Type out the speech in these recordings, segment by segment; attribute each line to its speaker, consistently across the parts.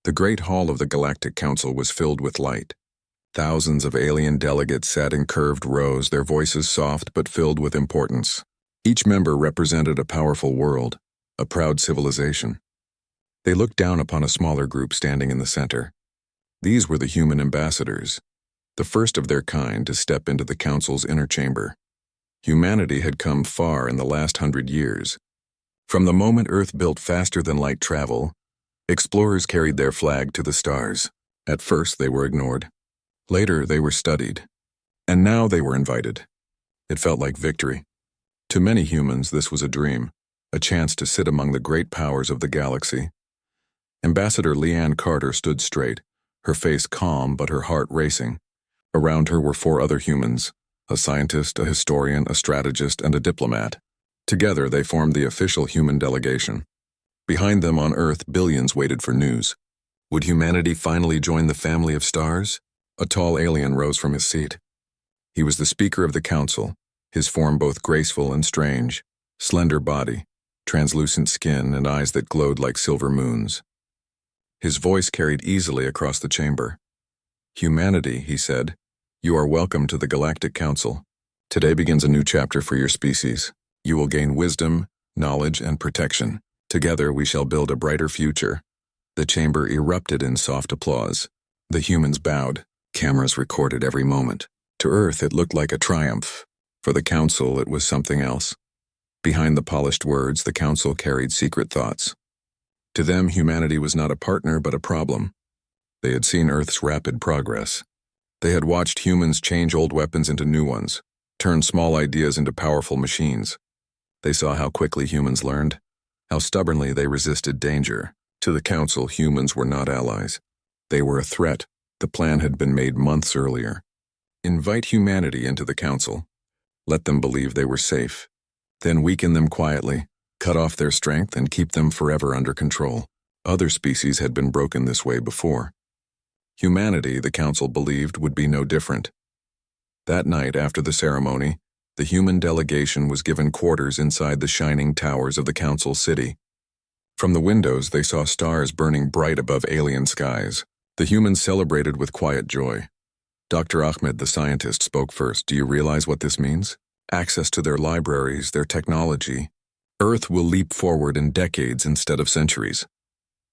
Speaker 1: The great hall of the Galactic Council was filled with light. Thousands of alien delegates sat in curved rows, their voices soft but filled with importance. Each member represented a powerful world, a proud civilization. They looked down upon a smaller group standing in the center. These were the human ambassadors, the first of their kind to step into the Council's inner chamber. Humanity had come far in the last 100 years. From the moment Earth built faster than light travel, explorers carried their flag to the stars. At first they were ignored. Later they were studied. And now they were invited. It felt like victory. To many humans this was a dream, a chance to sit among the great powers of the galaxy. Ambassador Leanne Carter stood straight, her face calm but her heart racing. Around her were 4 other humans, a scientist, a historian, a strategist, and a diplomat. Together they formed the official human delegation. Behind them on Earth, billions waited for news. Would humanity finally join the family of stars? A tall alien rose from his seat. He was the Speaker of the Council, his form both graceful and strange, slender body, translucent skin, and eyes that glowed like silver moons. His voice carried easily across the chamber. "Humanity," he said, "you are welcome to the Galactic Council. Today begins a new chapter for your species. You will gain wisdom, knowledge, and protection. Together we shall build a brighter future." The chamber erupted in soft applause. The humans bowed. Cameras recorded every moment. To Earth it looked like a triumph. For the Council it was something else. Behind the polished words, the Council carried secret thoughts. To them, humanity was not a partner but a problem. They had seen Earth's rapid progress. They had watched humans change old weapons into new ones, turn small ideas into powerful machines. They saw how quickly humans learned, how stubbornly they resisted danger. To the Council, humans were not allies. They were a threat. The plan had been made months earlier. Invite humanity into the Council. Let them believe they were safe. Then weaken them quietly, cut off their strength, and keep them forever under control. Other species had been broken this way before. Humanity, the Council believed, would be no different. That night, after the ceremony, the human delegation was given quarters inside the shining towers of the Council city. From the windows, they saw stars burning bright above alien skies. The humans celebrated with quiet joy. Dr. Ahmed, the scientist, spoke first. "Do you realize what this means? Access to their libraries, their technology. Earth will leap forward in decades instead of centuries."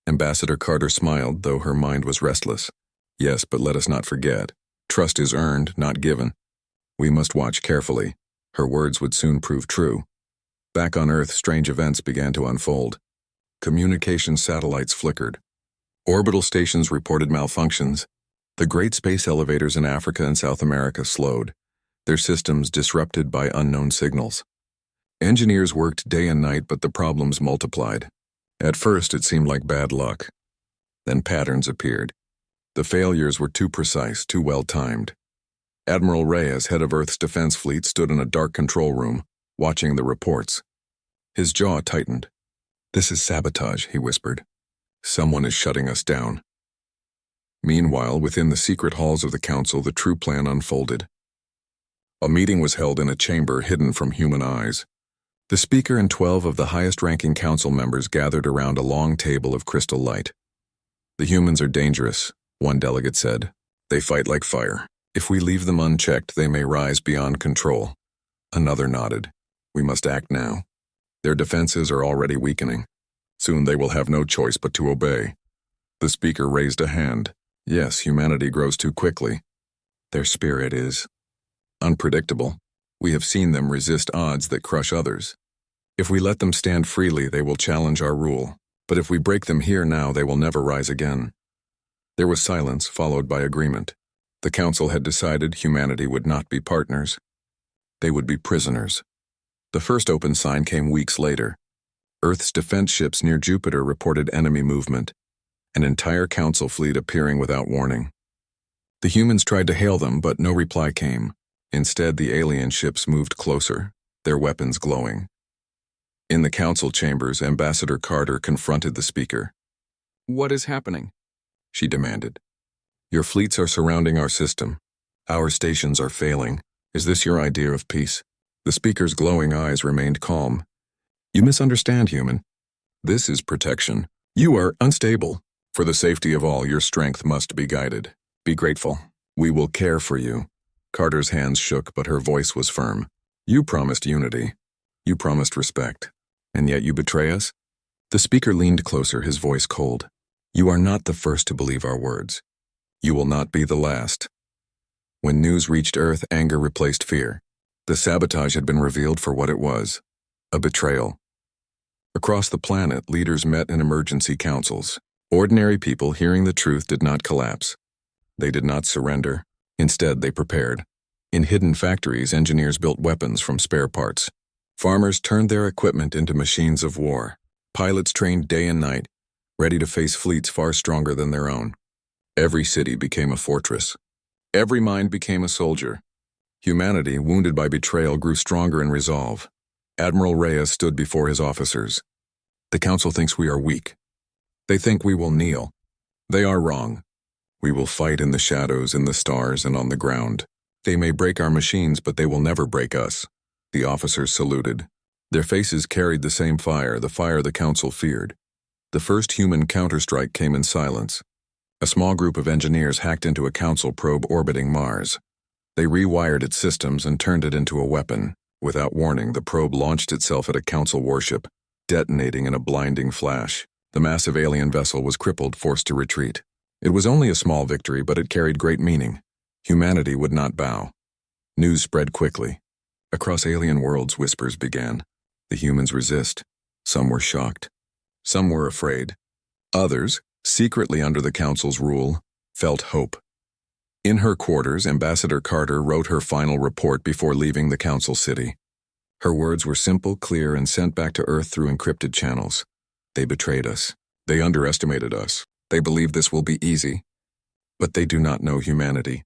Speaker 1: Ambassador Carter smiled, though her mind was restless. "Yes, but let us not forget. Trust is earned, not given. We must watch carefully." Her words would soon prove true. Back on Earth, strange events began to unfold. Communication satellites flickered. Orbital stations reported malfunctions. The great space elevators in Africa and South America slowed, their systems disrupted by unknown signals. Engineers worked day and night, but the problems multiplied. At first, it seemed like bad luck. Then patterns appeared. The failures were too precise, too well-timed. Admiral Reyes, head of Earth's defense fleet, stood in a dark control room, watching the reports. His jaw tightened. "This is sabotage," he whispered. "Someone is shutting us down." Meanwhile, within the secret halls of the Council, the true plan unfolded. A meeting was held in a chamber hidden from human eyes. The Speaker and 12 of the highest-ranking Council members gathered around a long table of crystal light. "The humans are dangerous," one delegate said. "They fight like fire. If we leave them unchecked, they may rise beyond control." Another nodded. "We must act now. Their defenses are already weakening. Soon they will have no choice but to obey." The Speaker raised a hand. "Yes, humanity grows too quickly. Their spirit is unpredictable. We have seen them resist odds that crush others. If we let them stand freely, they will challenge our rule. But if we break them here now, they will never rise again." There was silence, followed by agreement. The Council had decided humanity would not be partners. They would be prisoners. The first open sign came weeks later. Earth's defense ships near Jupiter reported enemy movement, an entire Council fleet appearing without warning. The humans tried to hail them, but no reply came. Instead, the alien ships moved closer, their weapons glowing. In the Council chambers, Ambassador Carter confronted the Speaker. "What is happening?" she demanded. "Your fleets are surrounding our system. Our stations are failing. Is this your idea of peace?" The Speaker's glowing eyes remained calm. "You misunderstand, human. This is protection. You are unstable. For the safety of all, your strength must be guided. Be grateful. We will care for you." Carter's hands shook, but her voice was firm. "You promised unity. You promised respect. And yet you betray us?" The speaker leaned closer, his voice cold. "You are not the first to believe our words. You will not be the last." When news reached Earth, anger replaced fear. The sabotage had been revealed for what it was: a betrayal. Across the planet, leaders met in emergency councils. Ordinary people, hearing the truth, did not collapse. They did not surrender. Instead, they prepared. In hidden factories, engineers built weapons from spare parts. Farmers turned their equipment into machines of war. Pilots trained day and night, ready to face fleets far stronger than their own. Every city became a fortress. Every mind became a soldier. Humanity, wounded by betrayal, grew stronger in resolve. Admiral Reyes stood before his officers. "The Council thinks we are weak. They think we will kneel. They are wrong. We will fight in the shadows, in the stars, and on the ground. They may break our machines, but they will never break us." The officers saluted. Their faces carried the same fire, the fire the Council feared. The first human counterstrike came in silence. A small group of engineers hacked into a Council probe orbiting Mars. They rewired its systems and turned it into a weapon. Without warning, the probe launched itself at a Council warship, detonating in a blinding flash. The massive alien vessel was crippled, forced to retreat. It was only a small victory, but it carried great meaning. Humanity would not bow. News spread quickly. Across alien worlds, whispers began. The humans resist. Some were shocked. Some were afraid. Others, secretly under the Council's rule, felt hope. In her quarters, Ambassador Carter wrote her final report before leaving the Council city. Her words were simple, clear, and sent back to Earth through encrypted channels. "They betrayed us. They underestimated us. They believe this will be easy. But they do not know humanity.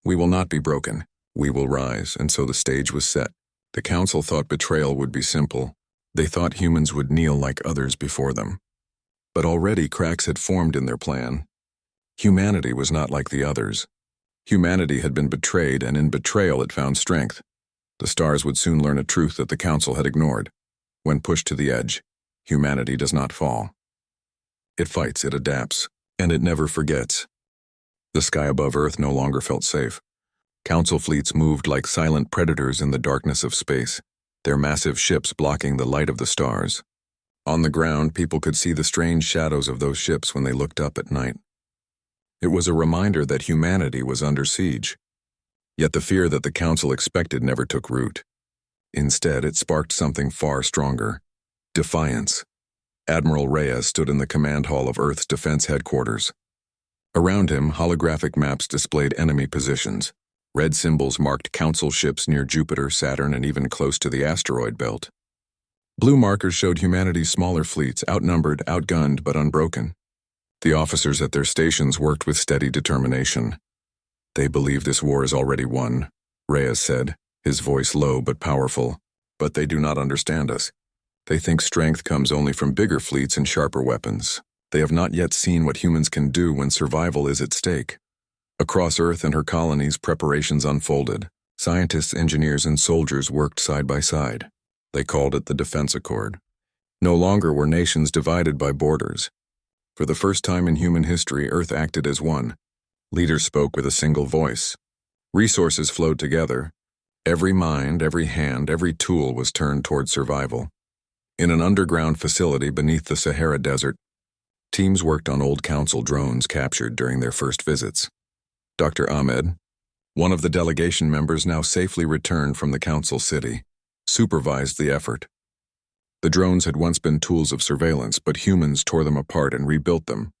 Speaker 1: We will not be broken. We will rise," and so the stage was set. The Council thought betrayal would be simple. They thought humans would kneel like others before them. But already cracks had formed in their plan. Humanity was not like the others. Humanity had been betrayed, and in betrayal it found strength. The stars would soon learn a truth that the Council had ignored. When pushed to the edge, humanity does not fall. It fights, it adapts, and it never forgets. The sky above Earth no longer felt safe. Council fleets moved like silent predators in the darkness of space, their massive ships blocking the light of the stars. On the ground, people could see the strange shadows of those ships when they looked up at night. It was a reminder that humanity was under siege. Yet the fear that the Council expected never took root. Instead, it sparked something far stronger: defiance. Admiral Reyes stood in the command hall of Earth's defense headquarters. Around him, holographic maps displayed enemy positions. Red symbols marked Council ships near Jupiter, Saturn, and even close to the asteroid belt. Blue markers showed humanity's smaller fleets, outnumbered, outgunned, but unbroken. The officers at their stations worked with steady determination. "They believe this war is already won," Reyes said, his voice low but powerful. "But they do not understand us. They think strength comes only from bigger fleets and sharper weapons. They have not yet seen what humans can do when survival is at stake." Across Earth and her colonies, preparations unfolded. Scientists, engineers, and soldiers worked side by side. They called it the Defense Accord. No longer were nations divided by borders. For the first time in human history, Earth acted as one. Leaders spoke with a single voice. Resources flowed together. Every mind, every hand, every tool was turned toward survival. In an underground facility beneath the Sahara Desert, teams worked on old Council drones captured during their first visits. Dr. Ahmed, one of the delegation members now safely returned from the Council city, supervised the effort. The drones had once been tools of surveillance, but humans tore them apart and rebuilt them.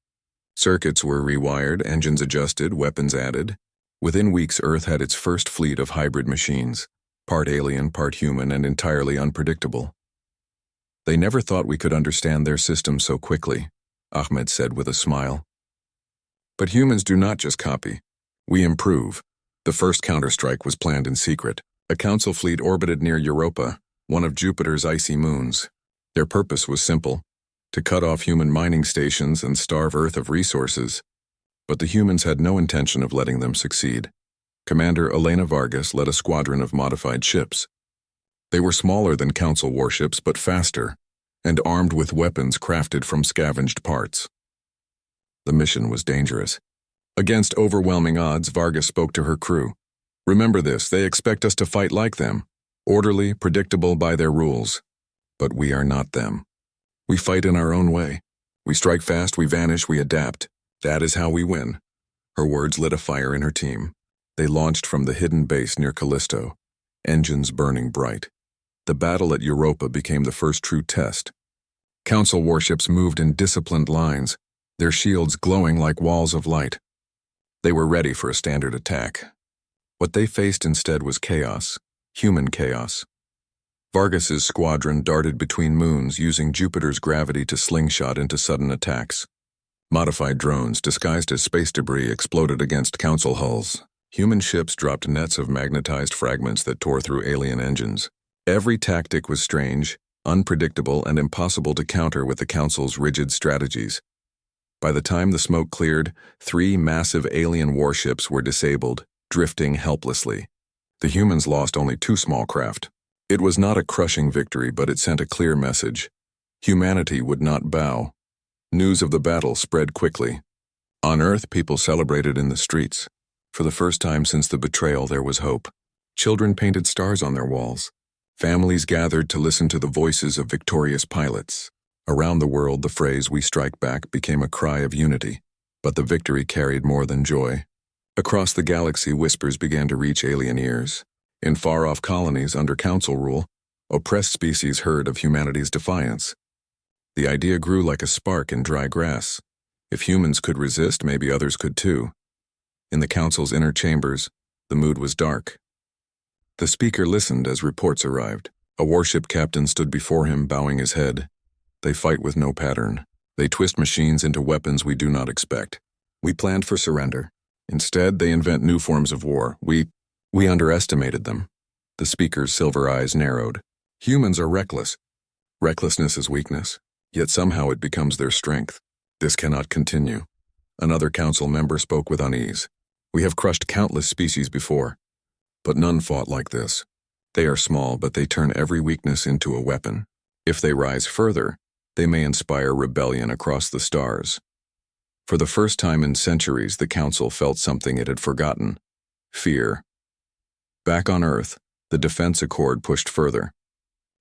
Speaker 1: Circuits were rewired, engines adjusted, weapons added. Within weeks, Earth had its first fleet of hybrid machines, part alien, part human, and entirely unpredictable. "They never thought we could understand their system so quickly," Ahmed said with a smile. "But humans do not just copy. We improve." The first counterstrike was planned in secret. A Council fleet orbited near Europa, one of Jupiter's icy moons. Their purpose was simple: to cut off human mining stations and starve Earth of resources. But the humans had no intention of letting them succeed. Commander Elena Vargas led a squadron of modified ships. They were smaller than Council warships, but faster, and armed with weapons crafted from scavenged parts. The mission was dangerous. Against overwhelming odds, Vargas spoke to her crew. Remember this, they expect us to fight like them, orderly, predictable by their rules. But we are not them. We fight in our own way. We strike fast, we vanish, we adapt. That is how we win. Her words lit a fire in her team. They launched from the hidden base near Callisto, engines burning bright. The battle at Europa became the first true test. Council warships moved in disciplined lines, their shields glowing like walls of light. They were ready for a standard attack. What they faced instead was chaos, human chaos. Vargas's squadron darted between moons using Jupiter's gravity to slingshot into sudden attacks. Modified drones disguised as space debris exploded against Council hulls. Human ships dropped nets of magnetized fragments that tore through alien engines. Every tactic was strange, unpredictable, and impossible to counter with the Council's rigid strategies. By the time the smoke cleared, 3 massive alien warships were disabled, drifting helplessly. The humans lost only 2 small craft. It was not a crushing victory, but it sent a clear message. Humanity would not bow. News of the battle spread quickly. On Earth, people celebrated in the streets. For the first time since the betrayal, there was hope. Children painted stars on their walls. Families gathered to listen to the voices of victorious pilots. Around the world, the phrase, "We strike back," became a cry of unity. But the victory carried more than joy. Across the galaxy, whispers began to reach alien ears. In far-off colonies under Council rule, oppressed species heard of humanity's defiance. The idea grew like a spark in dry grass. If humans could resist, maybe others could too. In the Council's inner chambers, the mood was dark. The speaker listened as reports arrived. A warship captain stood before him, bowing his head. They fight with no pattern. They twist machines into weapons we do not expect. We planned for surrender. Instead, they invent new forms of war. We underestimated them. The speaker's silver eyes narrowed. Humans are reckless. Recklessness is weakness, yet somehow it becomes their strength. This cannot continue. Another council member spoke with unease. We have crushed countless species before, but none fought like this. They are small, but they turn every weakness into a weapon. If they rise further, they may inspire rebellion across the stars. For the first time in centuries, the council felt something it had forgotten: fear. Back on Earth, the Defense Accord pushed further.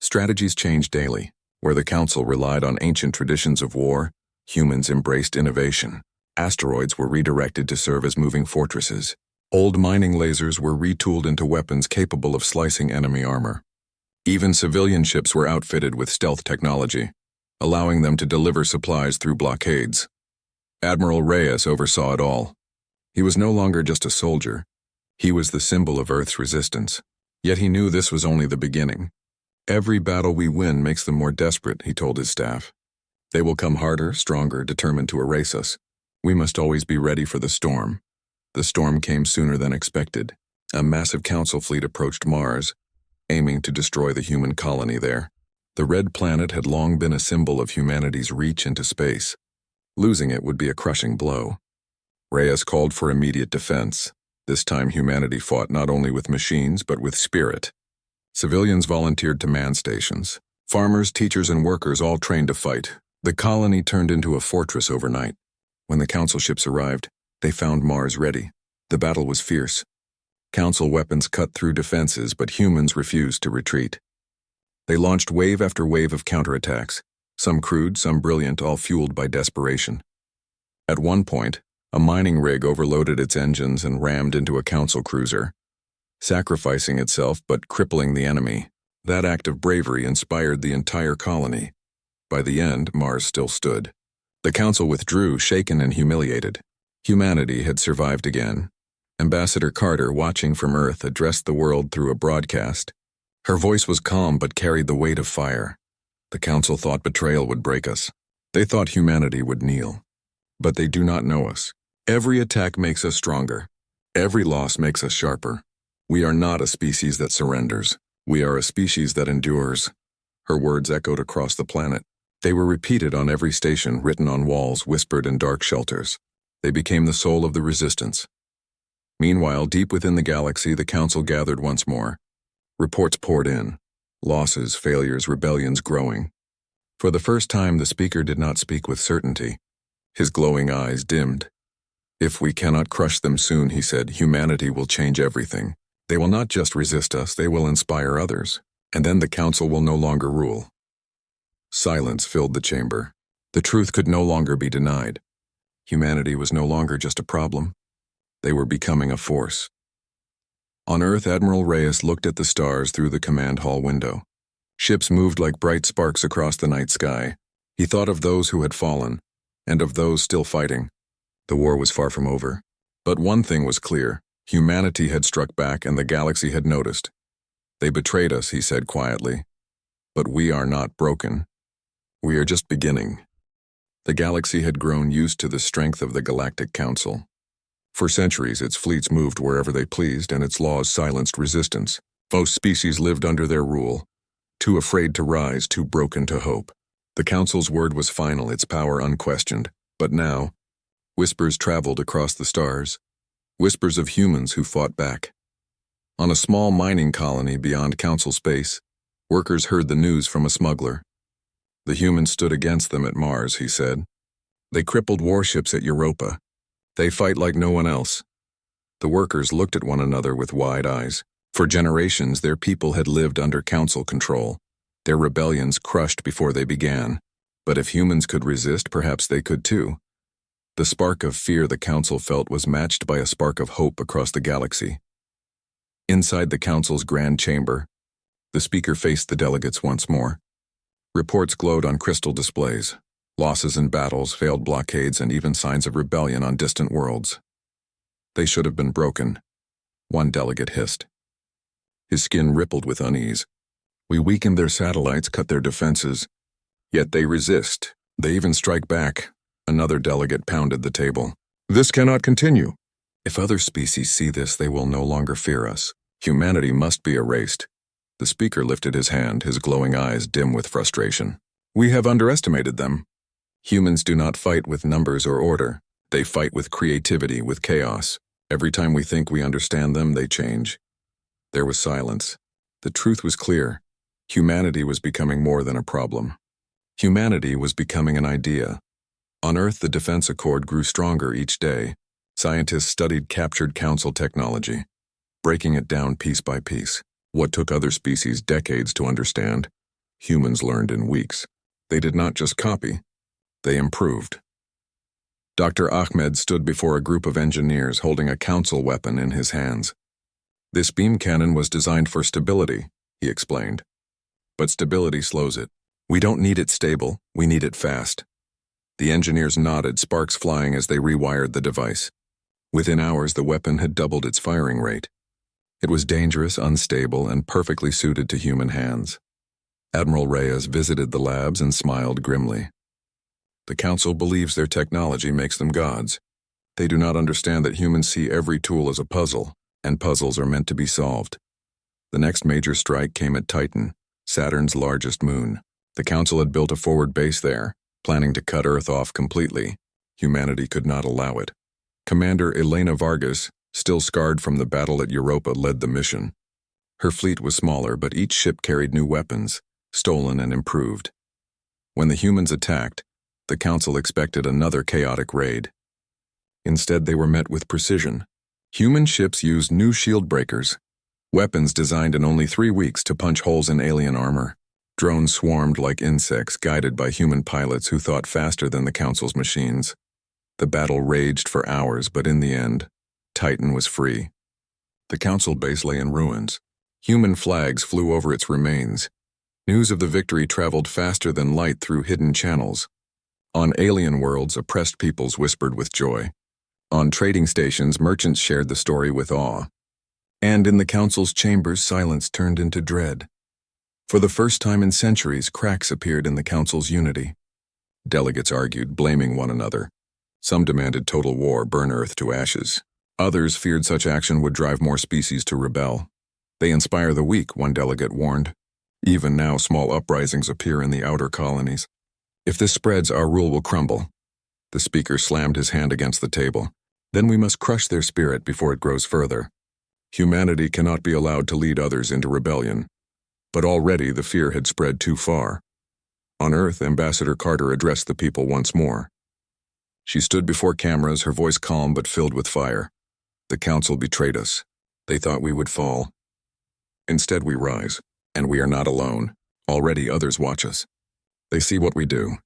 Speaker 1: Strategies changed daily. Where the council relied on ancient traditions of war, humans embraced innovation. Asteroids were redirected to serve as moving fortresses. Old mining lasers were retooled into weapons capable of slicing enemy armor. Even civilian ships were outfitted with stealth technology, allowing them to deliver supplies through blockades. Admiral Reyes oversaw it all. He was no longer just a soldier. He was the symbol of Earth's resistance. Yet he knew this was only the beginning. Every battle we win makes them more desperate, he told his staff. They will come harder, stronger, determined to erase us. We must always be ready for the storm. The storm came sooner than expected. A massive council fleet approached Mars, aiming to destroy the human colony there. The red planet had long been a symbol of humanity's reach into space. Losing it would be a crushing blow. Reyes called for immediate defense. This time humanity fought not only with machines, but with spirit. Civilians volunteered to man stations. Farmers, teachers, and workers all trained to fight. The colony turned into a fortress overnight. When the council ships arrived, they found Mars ready. The battle was fierce. Council weapons cut through defenses, but humans refused to retreat. They launched wave after wave of counterattacks, some crude, some brilliant, all fueled by desperation. At one point, a mining rig overloaded its engines and rammed into a council cruiser, sacrificing itself but crippling the enemy. That act of bravery inspired the entire colony. By the end, Mars still stood. The council withdrew, shaken and humiliated. Humanity had survived again. Ambassador Carter, watching from Earth, addressed the world through a broadcast. Her voice was calm but carried the weight of fire. The council thought betrayal would break us. They thought humanity would kneel. But they do not know us. Every attack makes us stronger. Every loss makes us sharper. We are not a species that surrenders. We are a species that endures. Her words echoed across the planet. They were repeated on every station, written on walls, whispered in dark shelters. They became the soul of the resistance. Meanwhile, deep within the galaxy, the council gathered once more. Reports poured in. Losses, failures, rebellions growing. For the first time, the speaker did not speak with certainty. His glowing eyes dimmed. "If we cannot crush them soon," he said, "humanity will change everything. They will not just resist us, they will inspire others. And then the council will no longer rule." Silence filled the chamber. The truth could no longer be denied. Humanity was no longer just a problem. They were becoming a force. On Earth, Admiral Reyes looked at the stars through the command hall window. Ships moved like bright sparks across the night sky. He thought of those who had fallen, and of those still fighting. The war was far from over. But one thing was clear. Humanity had struck back and the galaxy had noticed. "They betrayed us," he said quietly. "But we are not broken. We are just beginning." The galaxy had grown used to the strength of the Galactic Council. For centuries, its fleets moved wherever they pleased, and its laws silenced resistance. Most species lived under their rule, too afraid to rise, too broken to hope. The Council's word was final, its power unquestioned. But now, whispers traveled across the stars, whispers of humans who fought back. On a small mining colony beyond Council space, workers heard the news from a smuggler. "The humans stood against them at Mars," he said. "They crippled warships at Europa. They fight like no one else." The workers looked at one another with wide eyes. For generations, their people had lived under Council control, their rebellions crushed before they began. But if humans could resist, perhaps they could too. The spark of fear the Council felt was matched by a spark of hope across the galaxy. Inside the Council's grand chamber, the speaker faced the delegates once more. Reports glowed on crystal displays, losses in battles, failed blockades, and even signs of rebellion on distant worlds. "They should have been broken," one delegate hissed. His skin rippled with unease. "We weakened their satellites, cut their defenses. Yet they resist. They even strike back." Another delegate pounded the table. "This cannot continue. If other species see this, they will no longer fear us. Humanity must be erased." The speaker lifted his hand, his glowing eyes dim with frustration. "We have underestimated them. Humans do not fight with numbers or order. They fight with creativity, with chaos. Every time we think we understand them, they change." There was silence. The truth was clear. Humanity was becoming more than a problem. Humanity was becoming an idea. On Earth, the Defense Accord grew stronger each day. Scientists studied captured Council technology, breaking it down piece by piece. What took other species decades to understand, humans learned in weeks. They did not just copy, they improved. Dr. Ahmed stood before a group of engineers holding a Council weapon in his hands. "This beam cannon was designed for stability," he explained. "But stability slows it. We don't need it stable, we need it fast." The engineers nodded, sparks flying as they rewired the device. Within hours, the weapon had doubled its firing rate. It was dangerous, unstable, and perfectly suited to human hands. Admiral Reyes visited the labs and smiled grimly. "The Council believes their technology makes them gods. They do not understand that humans see every tool as a puzzle, and puzzles are meant to be solved." The next major strike came at Titan, Saturn's largest moon. The Council had built a forward base there, planning to cut Earth off completely. Humanity could not allow it. Commander Elena Vargas, still scarred from the battle at Europa, led the mission. Her fleet was smaller, but each ship carried new weapons, stolen and improved. When the humans attacked, the Council expected another chaotic raid. Instead, they were met with precision. Human ships used new shield breakers, weapons designed in only 3 weeks to punch holes in alien armor. Drones swarmed like insects, guided by human pilots who thought faster than the Council's machines. The battle raged for hours, but in the end, Titan was free. The Council base lay in ruins. Human flags flew over its remains. News of the victory traveled faster than light through hidden channels. On alien worlds, oppressed peoples whispered with joy. On trading stations, merchants shared the story with awe. And in the Council's chambers, silence turned into dread. For the first time in centuries, cracks appeared in the Council's unity. Delegates argued, blaming one another. Some demanded total war, burn Earth to ashes. Others feared such action would drive more species to rebel. "They inspire the weak," one delegate warned. "Even now, small uprisings appear in the outer colonies. If this spreads, our rule will crumble." The speaker slammed his hand against the table. "Then we must crush their spirit before it grows further. Humanity cannot be allowed to lead others into rebellion." But already the fear had spread too far. On Earth, Ambassador Carter addressed the people once more. She stood before cameras, her voice calm but filled with fire. The Council betrayed us. They thought we would fall. Instead we rise, and we are not alone. Already others watch us. They see what we do.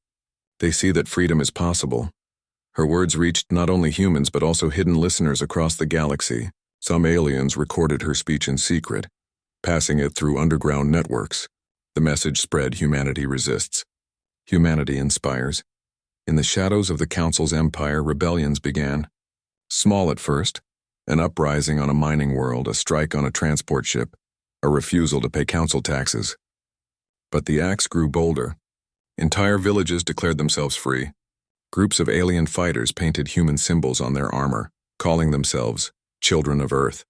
Speaker 1: They see that freedom is possible. Her words reached not only humans but also hidden listeners across the galaxy. Some aliens recorded her speech in secret, passing it through underground networks. The message spread: humanity resists. Humanity inspires. In the shadows of the Council's empire, rebellions began. Small at first, an uprising on a mining world, a strike on a transport ship, a refusal to pay council taxes. But the acts grew bolder. Entire villages declared themselves free. Groups of alien fighters painted human symbols on their armor, calling themselves Children of Earth.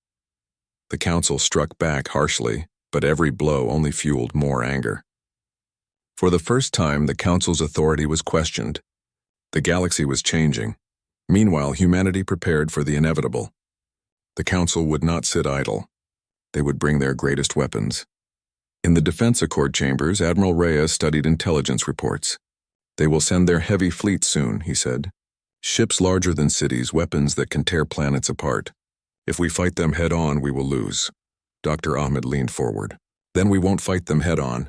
Speaker 1: The Council struck back harshly, but every blow only fueled more anger. For the first time, the Council's authority was questioned. The galaxy was changing. Meanwhile, humanity prepared for the inevitable. The Council would not sit idle. They would bring their greatest weapons. In the Defense Accord chambers, Admiral Reyes studied intelligence reports. They will send their heavy fleet soon, he said. Ships larger than cities, weapons that can tear planets apart. If we fight them head-on, we will lose. Dr. Ahmed leaned forward. Then we won't fight them head-on.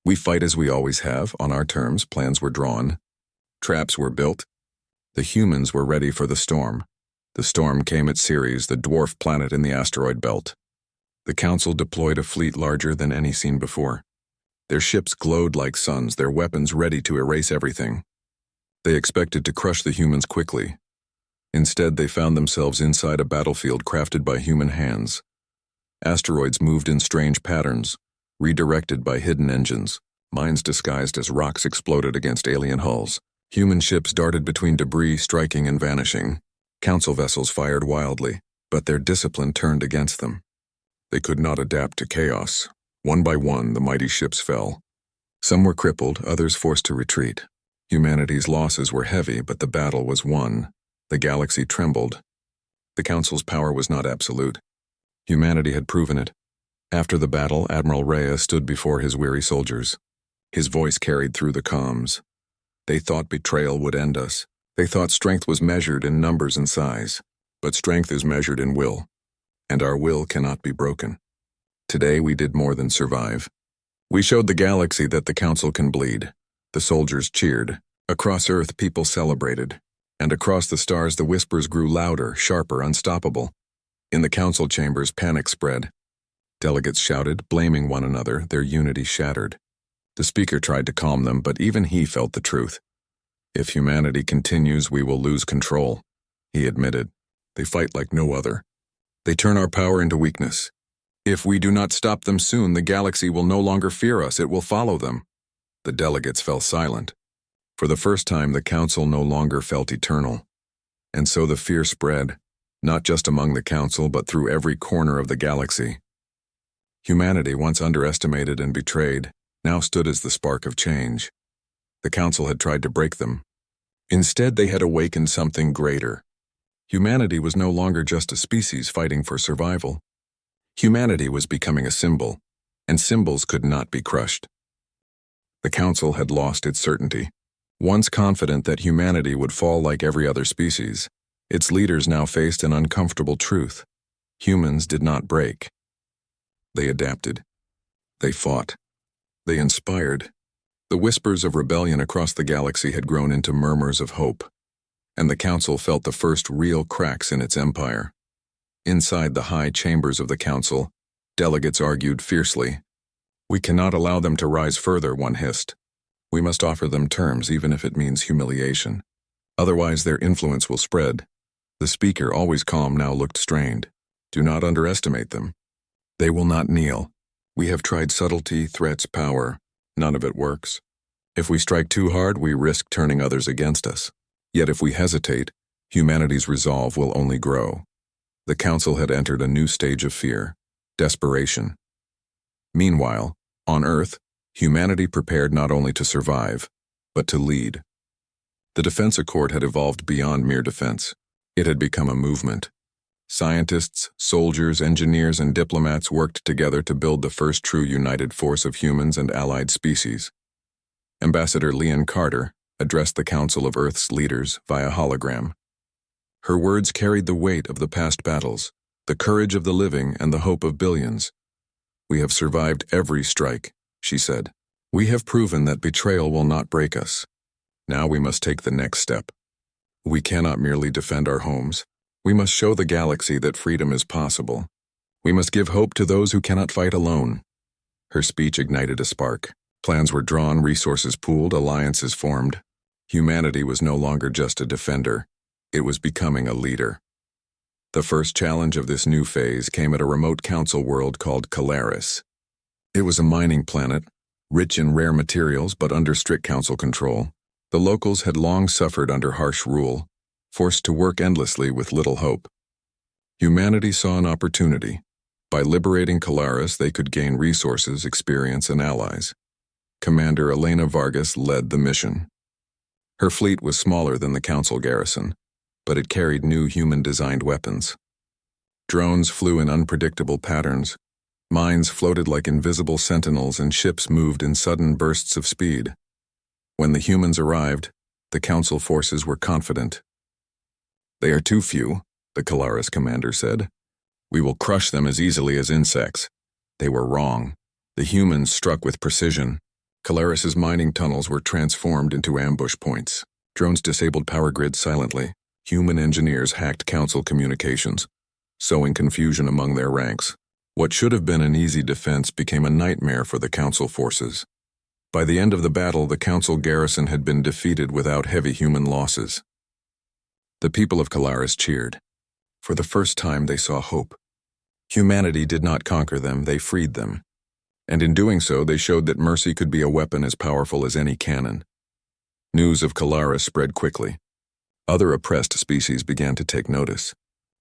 Speaker 1: We fight as we always have, on our terms. Plans were drawn. Traps were built. The humans were ready for the storm. The storm came at Ceres, the dwarf planet in the asteroid belt. The Council deployed a fleet larger than any seen before. Their ships glowed like suns, their weapons ready to erase everything. They expected to crush the humans quickly. Instead, they found themselves inside a battlefield crafted by human hands. Asteroids moved in strange patterns, redirected by hidden engines. Mines disguised as rocks exploded against alien hulls. Human ships darted between debris, striking and vanishing. Council vessels fired wildly, but their discipline turned against them. They could not adapt to chaos. One by one, the mighty ships fell. Some were crippled, others forced to retreat. Humanity's losses were heavy, but the battle was won. The galaxy trembled. The Council's power was not absolute. Humanity had proven it. After the battle, Admiral Reyes stood before his weary soldiers. His voice carried through the comms. They thought betrayal would end us. They thought strength was measured in numbers and size. But strength is measured in will. And our will cannot be broken. Today we did more than survive. We showed the galaxy that the Council can bleed. The soldiers cheered. Across Earth, people celebrated. And across the stars, the whispers grew louder, sharper, unstoppable. In the Council chambers, panic spread. Delegates shouted, blaming one another, their unity shattered. The speaker tried to calm them, but even he felt the truth. If humanity continues, we will lose control, he admitted. They fight like no other. They turn our power into weakness. If we do not stop them soon, the galaxy will no longer fear us, it will follow them. The delegates fell silent. For the first time, the Council no longer felt eternal. And so the fear spread, not just among the Council, but through every corner of the galaxy. Humanity, once underestimated and betrayed, now stood as the spark of change. The Council had tried to break them. Instead, they had awakened something greater. Humanity was no longer just a species fighting for survival. Humanity was becoming a symbol, and symbols could not be crushed. The Council had lost its certainty. Once confident that humanity would fall like every other species, its leaders now faced an uncomfortable truth. Humans did not break. They adapted. They fought. They inspired. The whispers of rebellion across the galaxy had grown into murmurs of hope, and the Council felt the first real cracks in its empire. Inside the high chambers of the Council, delegates argued fiercely. We cannot allow them to rise further, one hissed. We must offer them terms, even if it means humiliation. Otherwise, their influence will spread. The speaker, always calm, now looked strained. Do not underestimate them. They will not kneel. We have tried subtlety, threats, power. None of it works. If we strike too hard, we risk turning others against us. Yet if we hesitate, humanity's resolve will only grow. The Council had entered a new stage of fear, desperation. Meanwhile, on Earth, humanity prepared not only to survive, but to lead. The Defense Accord had evolved beyond mere defense. It had become a movement. Scientists, soldiers, engineers, and diplomats worked together to build the first true united force of humans and allied species. Ambassador Leon Carter, addressed the Council of Earth's leaders via hologram. Her words carried the weight of the past battles, the courage of the living and the hope of billions. "We have survived every strike," she said. "We have proven that betrayal will not break us. Now we must take the next step. We cannot merely defend our homes. We must show the galaxy that freedom is possible. We must give hope to those who cannot fight alone." Her speech ignited a spark. Plans were drawn, resources pooled, alliances formed. Humanity was no longer just a defender. It was becoming a leader. The first challenge of this new phase came at a remote council world called Colaris. It was a mining planet, rich in rare materials but under strict council control. The locals had long suffered under harsh rule, forced to work endlessly with little hope. Humanity saw an opportunity. By liberating Colaris, they could gain resources, experience, and allies. Commander Elena Vargas led the mission. Her fleet was smaller than the council garrison, but it carried new human-designed weapons. Drones flew in unpredictable patterns. Mines floated like invisible sentinels, and ships moved in sudden bursts of speed. When the humans arrived, the council forces were confident. "They are too few," the Colaris commander said. "We will crush them as easily as insects." They were wrong. The humans struck with precision. Colaris's mining tunnels were transformed into ambush points. Drones disabled power grids silently. Human engineers hacked council communications, sowing confusion among their ranks. What should have been an easy defense became a nightmare for the council forces. By the end of the battle, the council garrison had been defeated without heavy human losses. The people of Colaris cheered. For the first time, they saw hope. Humanity did not conquer them, they freed them. And in doing so, they showed that mercy could be a weapon as powerful as any cannon. News of Colaris spread quickly. Other oppressed species began to take notice.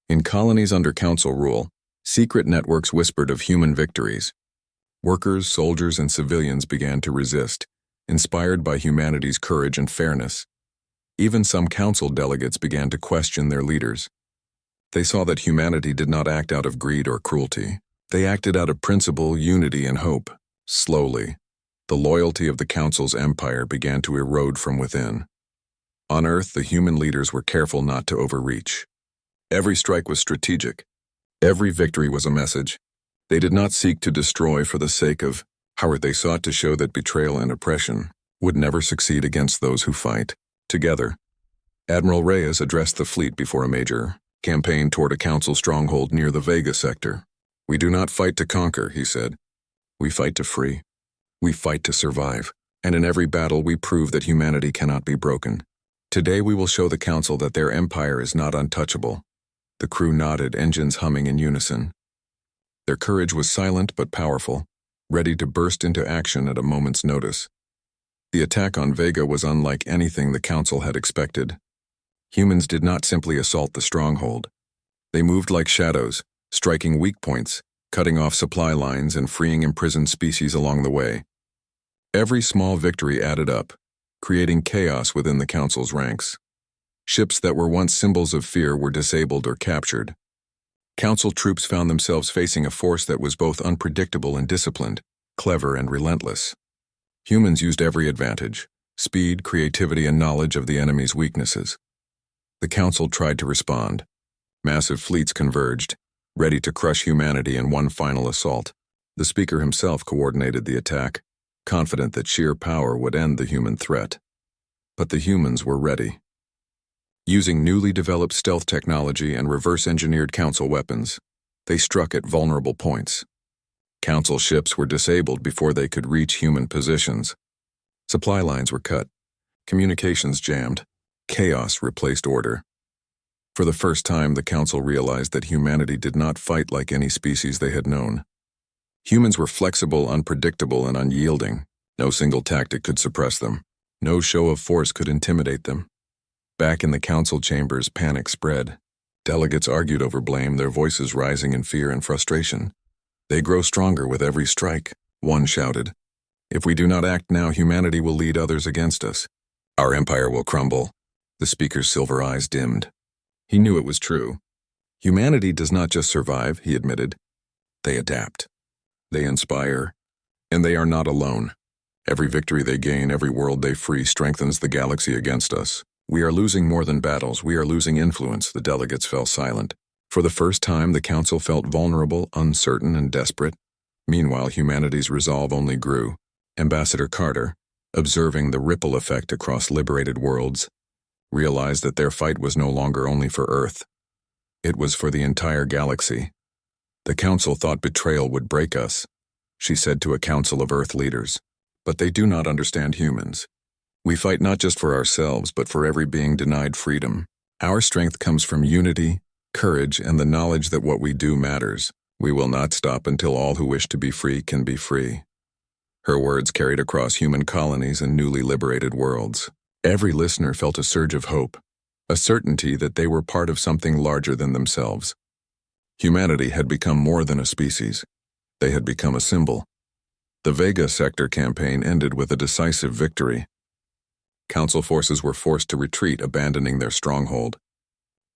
Speaker 1: In colonies under council rule, secret networks whispered of human victories. Workers, soldiers, and civilians began to resist, inspired by humanity's courage and fairness. Even some council delegates began to question their leaders. They saw that humanity did not act out of greed or cruelty. They acted out of principle, unity, and hope. Slowly, the loyalty of the council's empire began to erode from within. On Earth, the human leaders were careful not to overreach. Every strike was strategic. Every victory was a message. They did not seek to destroy for the sake of power. They sought to show that betrayal and oppression would never succeed against those who fight. Together, Admiral Reyes addressed the fleet before a major campaign toward a council stronghold near the Vega sector. "We do not fight to conquer," he said. "We fight to free. We fight to survive. And in every battle we prove that humanity cannot be broken. Today we will show the council that their empire is not untouchable." The crew nodded, engines humming in unison. Their courage was silent but powerful, ready to burst into action at a moment's notice. The attack on Vega was unlike anything the council had expected. Humans did not simply assault the stronghold. They moved like shadows, striking weak points, cutting off supply lines, and freeing imprisoned species along the way. Every small victory added up, creating chaos within the council's ranks. Ships that were once symbols of fear were disabled or captured. Council troops found themselves facing a force that was both unpredictable and disciplined, clever and relentless. Humans used every advantage: speed, creativity, and knowledge of the enemy's weaknesses. The council tried to respond. Massive fleets converged, ready to crush humanity in one final assault. The speaker himself coordinated the attack, confident that sheer power would end the human threat. But the humans were ready. Using newly developed stealth technology and reverse-engineered council weapons, they struck at vulnerable points. Council ships were disabled before they could reach human positions. Supply lines were cut, communications jammed, chaos replaced order. For the first time, the council realized that humanity did not fight like any species they had known. Humans were flexible, unpredictable, and unyielding. No single tactic could suppress them. No show of force could intimidate them. Back in the council chambers, panic spread. Delegates argued over blame, their voices rising in fear and frustration. "They grow stronger with every strike," one shouted. "If we do not act now, humanity will lead others against us. Our empire will crumble." The speaker's silver eyes dimmed. He knew it was true. Humanity does not just survive, he admitted. They adapt. They inspire. And they are not alone. Every victory they gain, every world they free strengthens the galaxy against us. We are losing more than battles, we are losing influence. The delegates fell silent. For the first time, the Council felt vulnerable, uncertain, and desperate. Meanwhile, humanity's resolve only grew. Ambassador Carter, observing the ripple effect across liberated worlds, realized that their fight was no longer only for Earth. It was for the entire galaxy. The Council thought betrayal would break us, she said to a council of Earth leaders. But they do not understand humans. We fight not just for ourselves, but for every being denied freedom. Our strength comes from unity, courage, and the knowledge that what we do matters. We will not stop until all who wish to be free can be free. Her words carried across human colonies and newly liberated worlds. Every listener felt a surge of hope, a certainty that they were part of something larger than themselves. Humanity had become more than a species. They had become a symbol. The Vega Sector campaign ended with a decisive victory. Council forces were forced to retreat, abandoning their stronghold.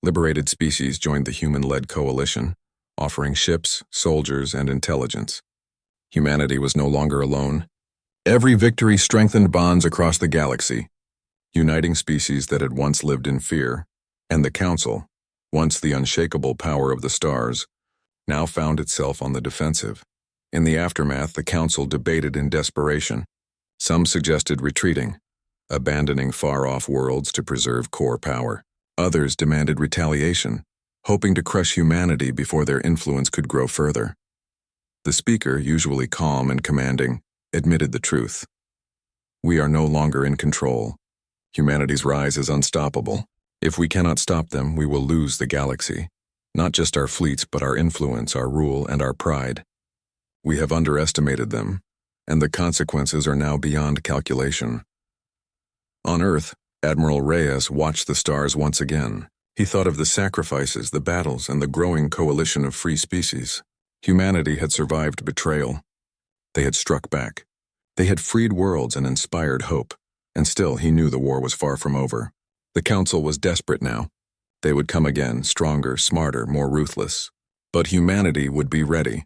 Speaker 1: Liberated species joined the human-led coalition, offering ships, soldiers, and intelligence. Humanity was no longer alone. Every victory strengthened bonds across the galaxy, uniting species that had once lived in fear, and the Council, once the unshakable power of the stars, now found itself on the defensive. In the aftermath, the Council debated in desperation. Some suggested retreating, abandoning far-off worlds to preserve core power. Others demanded retaliation, hoping to crush humanity before their influence could grow further. The speaker, usually calm and commanding, admitted the truth. We are no longer in control. Humanity's rise is unstoppable. If we cannot stop them, we will lose the galaxy. Not just our fleets, but our influence, our rule, and our pride. We have underestimated them, and the consequences are now beyond calculation. On Earth, Admiral Reyes watched the stars once again. He thought of the sacrifices, the battles, and the growing coalition of free species. Humanity had survived betrayal. They had struck back. They had freed worlds and inspired hope. And still, he knew the war was far from over. The Council was desperate now. They would come again, stronger, smarter, more ruthless. But humanity would be ready.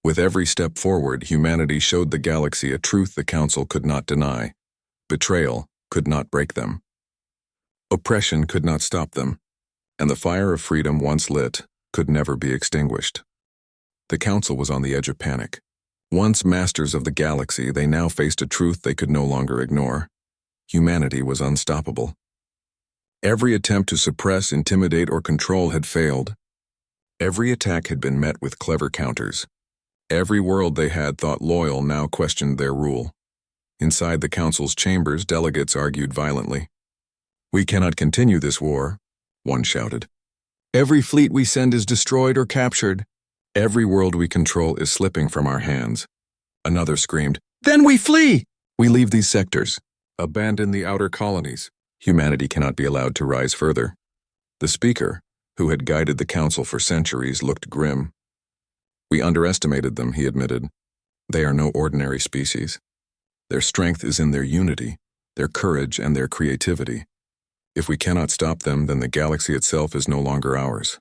Speaker 1: With every step forward, humanity showed the galaxy a truth the Council could not deny. Betrayal could not break them. Oppression could not stop them, and the fire of freedom once lit could never be extinguished. The Council was on the edge of panic. Once masters of the galaxy, they now faced a truth they could no longer ignore. Humanity was unstoppable. Every attempt to suppress, intimidate, or control had failed. Every attack had been met with clever counters. Every world they had thought loyal now questioned their rule. Inside the Council's chambers, delegates argued violently. We cannot continue this war, one shouted. Every fleet we send is destroyed or captured. Every world we control is slipping from our hands. Another screamed, Then we flee! We leave these sectors. Abandon the outer colonies. Humanity cannot be allowed to rise further. The speaker, who had guided the Council for centuries, looked grim. We underestimated them, he admitted. They are no ordinary species. Their strength is in their unity, their courage, and their creativity. If we cannot stop them, then the galaxy itself is no longer ours.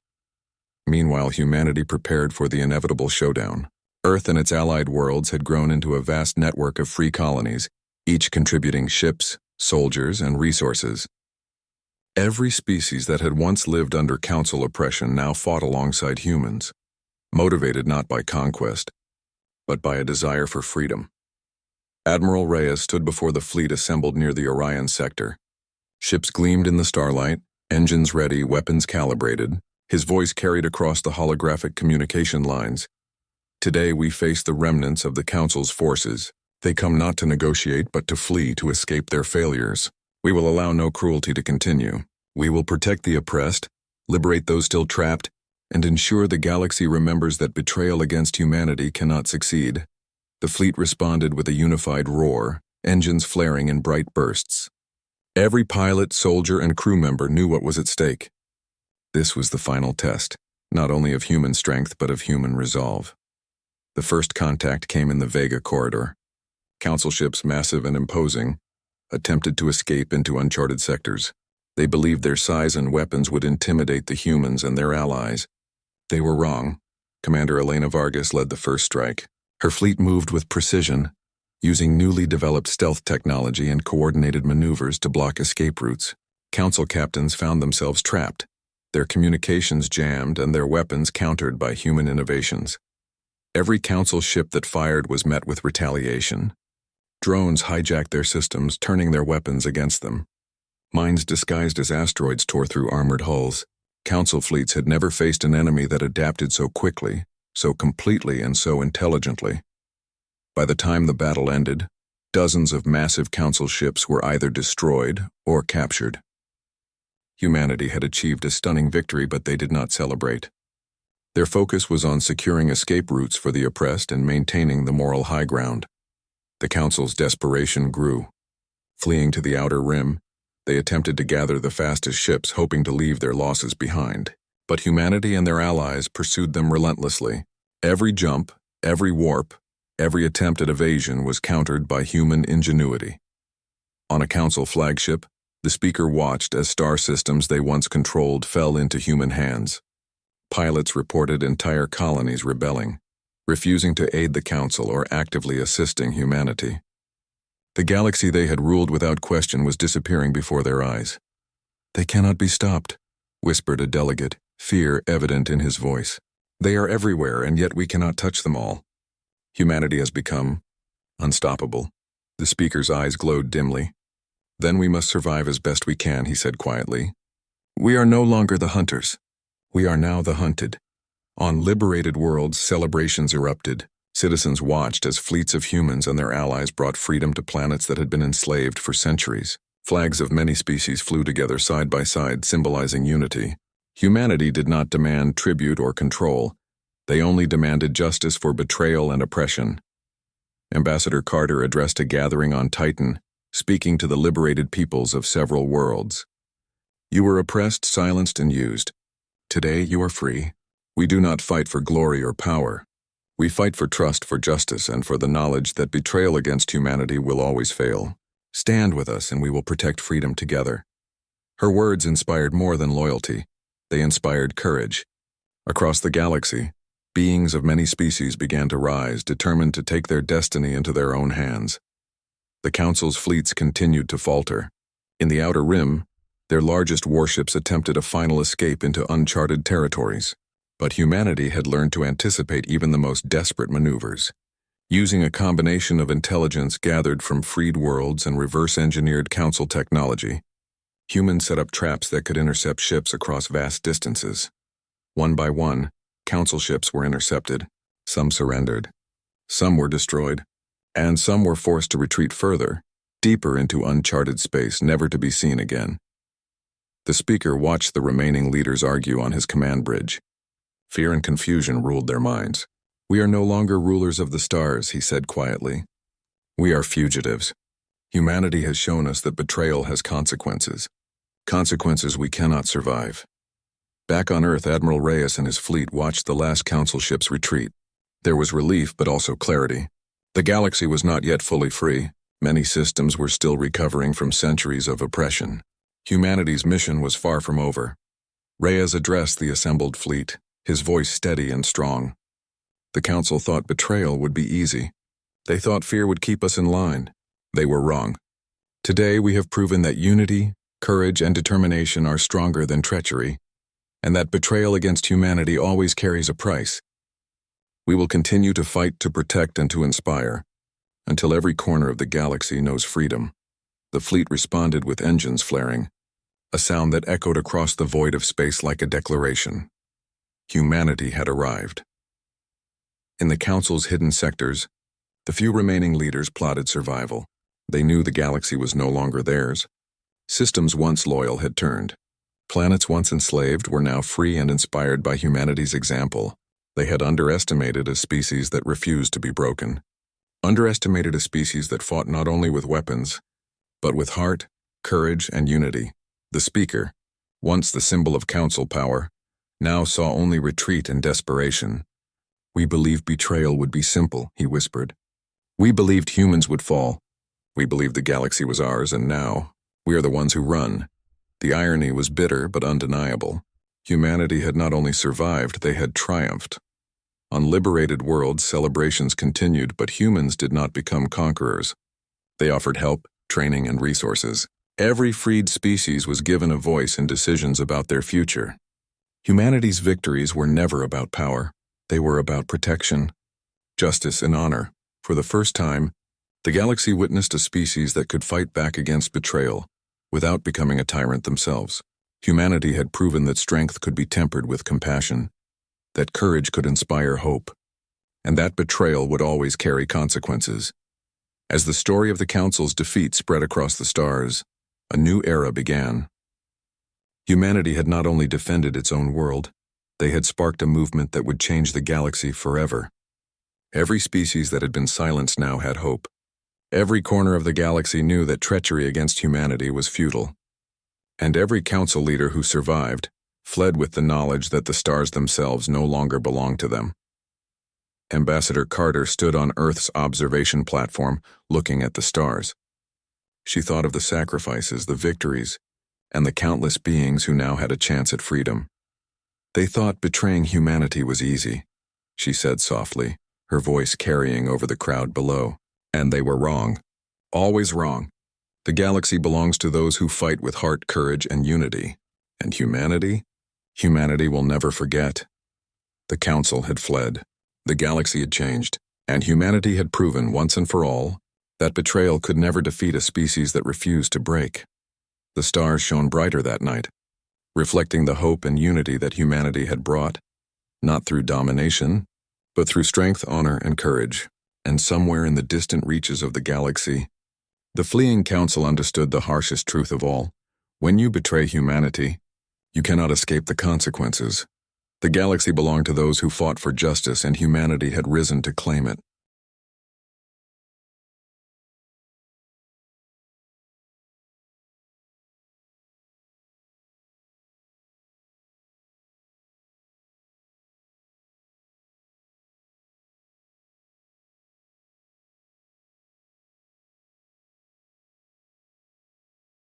Speaker 1: Meanwhile, humanity prepared for the inevitable showdown. Earth and its allied worlds had grown into a vast network of free colonies, each contributing ships, soldiers, and resources. Every species that had once lived under Council oppression now fought alongside humans, motivated not by conquest, but by a desire for freedom. Admiral Reyes stood before the fleet assembled near the Orion sector. Ships gleamed in the starlight, engines ready, weapons calibrated. His voice carried across the holographic communication lines. Today we face the remnants of the Council's forces. They come not to negotiate, but to flee, to escape their failures. We will allow no cruelty to continue. We will protect the oppressed, liberate those still trapped, and ensure the galaxy remembers that betrayal against humanity cannot succeed. The fleet responded with a unified roar, engines flaring in bright bursts. Every pilot, soldier, and crew member knew what was at stake. This was the final test, not only of human strength but of human resolve. The first contact came in the Vega corridor. Council ships, massive and imposing, attempted to escape into uncharted sectors. They believed their size and weapons would intimidate the humans and their allies. They were wrong. Commander Elena Vargas led the first strike. Her fleet moved with precision, Using newly developed stealth technology and coordinated maneuvers to block escape routes, Council captains found themselves trapped, their communications jammed and their weapons countered by human innovations. Every Council ship that fired was met with retaliation. Drones hijacked their systems, turning their weapons against them. Mines disguised as asteroids tore through armored hulls. Council fleets had never faced an enemy that adapted so quickly, so completely, and so intelligently. By the time the battle ended, dozens of massive Council ships were either destroyed or captured. Humanity had achieved a stunning victory, but they did not celebrate. Their focus was on securing escape routes for the oppressed and maintaining the moral high ground. The Council's desperation grew. Fleeing to the outer rim, they attempted to gather the fastest ships, hoping to leave their losses behind. But humanity and their allies pursued them relentlessly. Every jump, every warp, every attempt at evasion was countered by human ingenuity. On a Council flagship, the Speaker watched as star systems they once controlled fell into human hands. Pilots reported entire colonies rebelling, refusing to aid the Council or actively assisting humanity. The galaxy they had ruled without question was disappearing before their eyes. "They cannot be stopped," whispered a delegate, fear evident in his voice. "They are everywhere, and yet we cannot touch them all. Humanity has become unstoppable." The Speaker's eyes glowed dimly. "Then we must survive as best we can," he said quietly. "We are no longer the hunters. We are now the hunted." On liberated worlds, celebrations erupted. Citizens watched as fleets of humans and their allies brought freedom to planets that had been enslaved for centuries. Flags of many species flew together side by side, symbolizing unity. Humanity did not demand tribute or control. They only demanded justice for betrayal and oppression. Ambassador Carter addressed a gathering on Titan, speaking to the liberated peoples of several worlds. "You were oppressed, silenced, and used. Today you are free. We do not fight for glory or power. We fight for trust, for justice, and for the knowledge that betrayal against humanity will always fail. Stand with us and we will protect freedom together." Her words inspired more than loyalty. They inspired courage. Across the galaxy, beings of many species began to rise, determined to take their destiny into their own hands. The Council's fleets continued to falter. In the Outer Rim, their largest warships attempted a final escape into uncharted territories. But humanity had learned to anticipate even the most desperate maneuvers. Using a combination of intelligence gathered from freed worlds and reverse-engineered Council technology, humans set up traps that could intercept ships across vast distances. One by one, Council ships were intercepted. Some surrendered. Some were destroyed. And some were forced to retreat further, deeper into uncharted space, never to be seen again. The Speaker watched the remaining leaders argue on his command bridge. Fear and confusion ruled their minds. "We are no longer rulers of the stars," he said quietly. "We are fugitives. Humanity has shown us that betrayal has consequences. Consequences we cannot survive." Back on Earth, Admiral Reyes and his fleet watched the last Council ships retreat. There was relief, but also clarity. The galaxy was not yet fully free. Many systems were still recovering from centuries of oppression. Humanity's mission was far from over. Reyes addressed the assembled fleet, his voice steady and strong. The Council thought betrayal would be easy. They thought fear would keep us in line. They were wrong. Today we have proven that unity, courage, and determination are stronger than treachery, and that betrayal against humanity always carries a price. We will continue to fight, to protect, and to inspire, until every corner of the galaxy knows freedom. The fleet responded with engines flaring, a sound that echoed across the void of space like a declaration. Humanity had arrived. In the Council's hidden sectors, the few remaining leaders plotted survival. They knew the galaxy was no longer theirs. Systems once loyal had turned. Planets once enslaved were now free and inspired by humanity's example. They had underestimated a species that refused to be broken. Underestimated a species that fought not only with weapons, but with heart, courage, and unity. The Speaker, once the symbol of Council power, now saw only retreat and desperation. "We believed betrayal would be simple," he whispered. "We believed humans would fall. We believed the galaxy was ours, and now we are the ones who run." The irony was bitter but undeniable. Humanity had not only survived, they had triumphed. On liberated worlds, celebrations continued, but humans did not become conquerors. They offered help, training, and resources. Every freed species was given a voice in decisions about their future. Humanity's victories were never about power. They were about protection, justice, and honor. For the first time, the galaxy witnessed a species that could fight back against betrayal without becoming a tyrant themselves. Humanity had proven that strength could be tempered with compassion, that courage could inspire hope, and that betrayal would always carry consequences. As the story of the Council's defeat spread across the stars, a new era began. Humanity had not only defended its own world, they had sparked a movement that would change the galaxy forever. Every species that had been silenced now had hope. Every corner of the galaxy knew that treachery against humanity was futile. And every council leader who survived fled with the knowledge that the stars themselves no longer belonged to them. Ambassador Carter stood on Earth's observation platform, looking at the stars. She thought of the sacrifices, the victories, and the countless beings who now had a chance at freedom. They thought betraying humanity was easy, she said softly, her voice carrying over the crowd below. And they were wrong. Always wrong. The galaxy belongs to those who fight with heart, courage, and unity. And humanity? Humanity will never forget. The Council had fled. The galaxy had changed. And humanity had proven once and for all that betrayal could never defeat a species that refused to break. The stars shone brighter that night, reflecting the hope and unity that humanity had brought, not through domination, but through strength, honor, and courage. And somewhere in the distant reaches of the galaxy, the fleeing council understood the harshest truth of all. When you betray humanity, you cannot escape the consequences. The galaxy belonged to those who fought for justice, and humanity had risen to claim it.